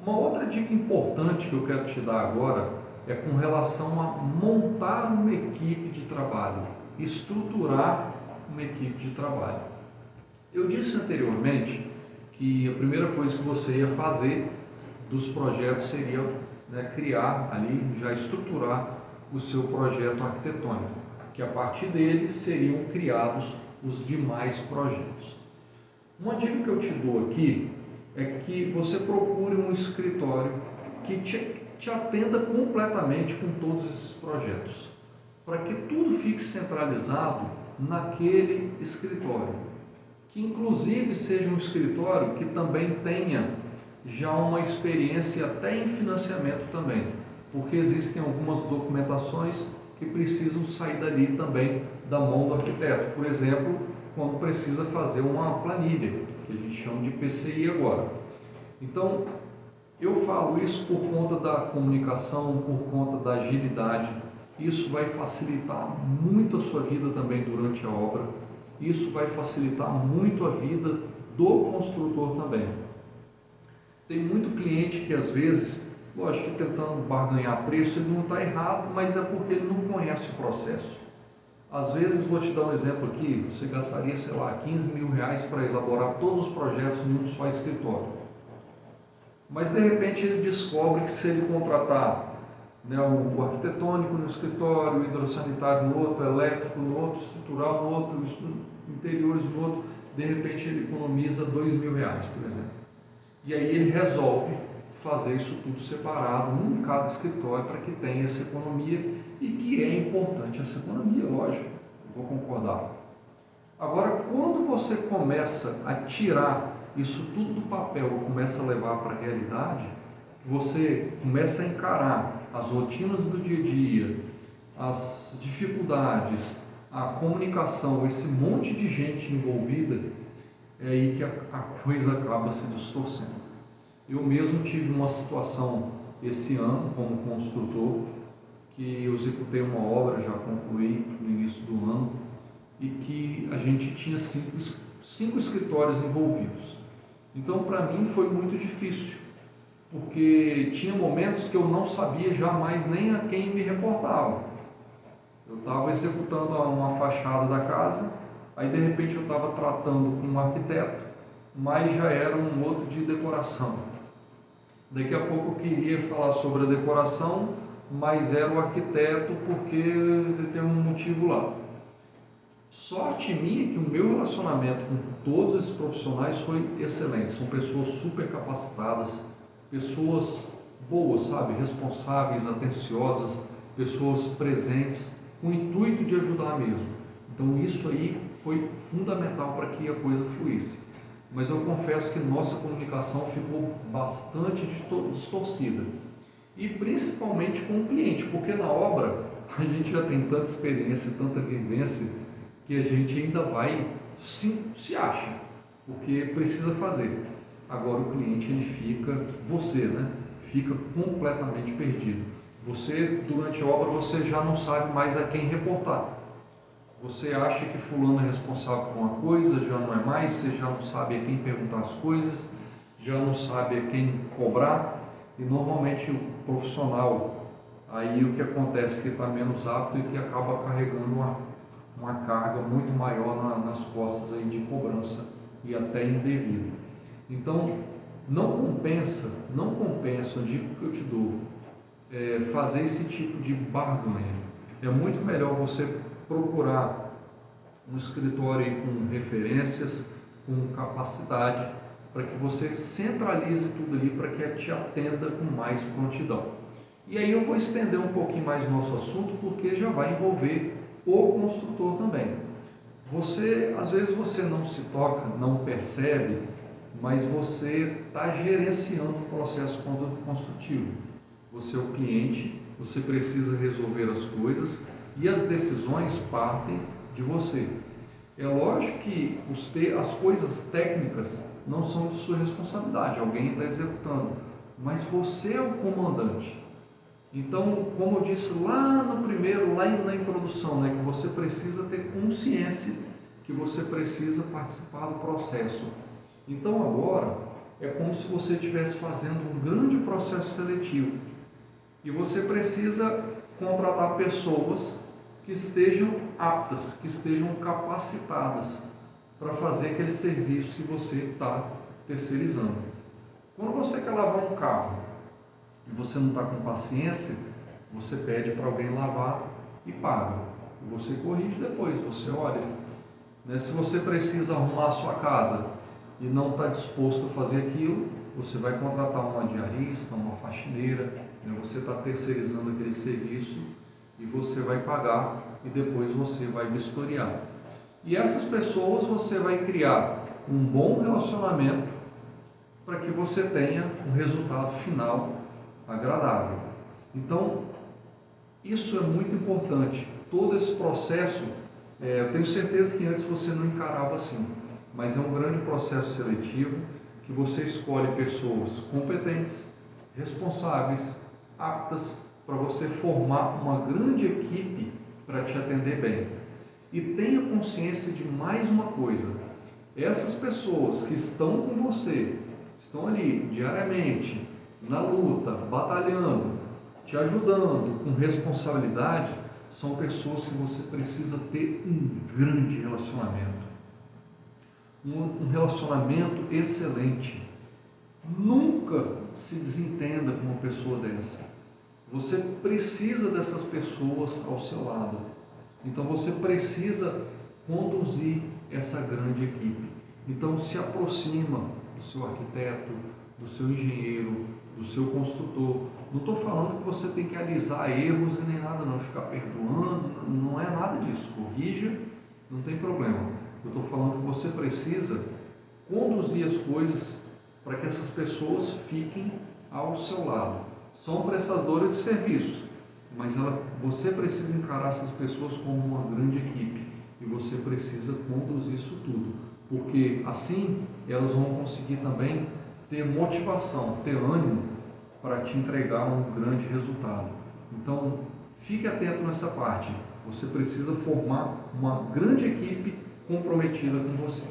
Uma outra dica importante que eu quero te dar agora é com relação a montar uma equipe de trabalho, estruturar uma equipe de trabalho. Eu disse anteriormente que a primeira coisa que você ia fazer dos projetos seria, né, criar ali, já estruturar o seu projeto arquitetônico, que a partir dele seriam criados os demais projetos. Uma dica que eu te dou aqui é que você procure um escritório que te atenda completamente com todos esses projetos, para que tudo fique centralizado naquele escritório, que inclusive seja um escritório que também tenha já uma experiência até em financiamento também, porque existem algumas documentações que precisam sair dali também da mão do arquiteto, por exemplo, quando precisa fazer uma planilha, que a gente chama de PCI agora. Então, eu falo isso por conta da comunicação, por conta da agilidade. Isso vai facilitar muito a sua vida também durante a obra. Isso vai facilitar muito a vida do construtor também. Tem muito cliente que às vezes, lógico que tentando barganhar preço, ele não está errado, mas é porque ele não conhece o processo. Às vezes, vou te dar um exemplo aqui, você gastaria, sei lá, 15 mil reais para elaborar todos os projetos em um só escritório. Mas de repente ele descobre que se ele contratar, né, o arquitetônico no escritório, o hidrossanitário no outro, o elétrico no outro, estrutural no outro, interiores no outro, de repente ele economiza 2 mil reais, por exemplo. E aí ele resolve fazer isso tudo separado, um em cada escritório, para que tenha essa economia, e que é importante essa economia, lógico, vou concordar. Agora, quando você começa a tirar isso tudo do papel e começa a levar para a realidade, você começa a encarar as rotinas do dia a dia, as dificuldades, a comunicação, esse monte de gente envolvida, é aí que a coisa acaba se distorcendo. Eu mesmo tive uma situação esse ano como construtor, que eu executei uma obra, já concluí no início do ano, e que a gente tinha cinco escritórios envolvidos. Então, para mim foi muito difícil, porque tinha momentos que eu não sabia jamais nem a quem me reportava. Eu estava executando uma fachada da casa, aí de repente eu estava tratando com um arquiteto, mas já era um outro de decoração. Daqui a pouco eu queria falar sobre a decoração, mas era o arquiteto porque tem um motivo lá. Sorte minha que o meu relacionamento com todos esses profissionais foi excelente. São pessoas super capacitadas, pessoas boas, sabe? Responsáveis, atenciosas, pessoas presentes, com o intuito de ajudar mesmo. Então isso aí foi fundamental para que a coisa fluísse. Mas eu confesso que nossa comunicação ficou bastante distorcida. E principalmente com o cliente, porque na obra a gente já tem tanta experiência, tanta vivência, que a gente ainda vai, se acha, porque precisa fazer. Agora o cliente, ele fica, você, né, fica completamente perdido. Você, durante a obra, você já não sabe mais a quem reportar. Você acha que fulano é responsável por uma coisa, já não é mais, você já não sabe a quem perguntar as coisas, já não sabe a quem cobrar, e normalmente o profissional, aí o que acontece é que está menos apto e que acaba carregando uma carga muito maior nas costas aí de cobrança e até indevida. Então, não compensa, a dica que eu te dou, fazer esse tipo de barganha. É muito melhor você procurar um escritório com referências, com capacidade, para que você centralize tudo ali, para que te atenda com mais prontidão. E aí eu vou estender um pouquinho mais o nosso assunto, porque já vai envolver o construtor também. Às vezes você não se toca, não percebe, mas você está gerenciando o processo construtivo. Você é o cliente, você precisa resolver as coisas e as decisões partem de você. É lógico que as coisas técnicas não são de sua responsabilidade, alguém está executando, mas você é o comandante. Então, como eu disse lá no primeiro, lá na introdução, né, que você precisa ter consciência que você precisa participar do processo. Então agora, é como se você estivesse fazendo um grande processo seletivo e você precisa contratar pessoas que estejam aptas, que estejam capacitadas para fazer aquele serviço que você está terceirizando. Quando você quer lavar um carro e você não está com paciência, você pede para alguém lavar e paga. Você corrige depois, você olha. Se você precisa arrumar a sua casa e não está disposto a fazer aquilo, você vai contratar uma diarista, uma faxineira, você está terceirizando aquele serviço e você vai pagar e depois você vai vistoriar. E essas pessoas você vai criar um bom relacionamento para que você tenha um resultado final agradável. Então, isso é muito importante. Todo esse processo, eu tenho certeza que antes você não encarava assim, mas é um grande processo seletivo que você escolhe pessoas competentes, responsáveis, aptas para você formar uma grande equipe para te atender bem. E tenha consciência de mais uma coisa: essas pessoas que estão com você, estão ali diariamente, na luta, batalhando, te ajudando com responsabilidade, são pessoas que você precisa ter um grande relacionamento. Um relacionamento excelente. Nunca se desentenda com uma pessoa dessa. Você precisa dessas pessoas ao seu lado. Então você precisa conduzir essa grande equipe. Então se aproxima do seu arquiteto, do seu engenheiro, do seu construtor. Não estou falando que você tem que alisar erros e nem nada, não, ficar perdoando, não é nada disso. Corrija, não tem problema. Eu estou falando que você precisa conduzir as coisas para que essas pessoas fiquem ao seu lado. São prestadores de serviço, mas você precisa encarar essas pessoas como uma grande equipe e você precisa conduzir isso tudo, porque assim elas vão conseguir também ter motivação, ter ânimo para te entregar um grande resultado. Então, fique atento nessa parte. Você precisa formar uma grande equipe comprometida com você.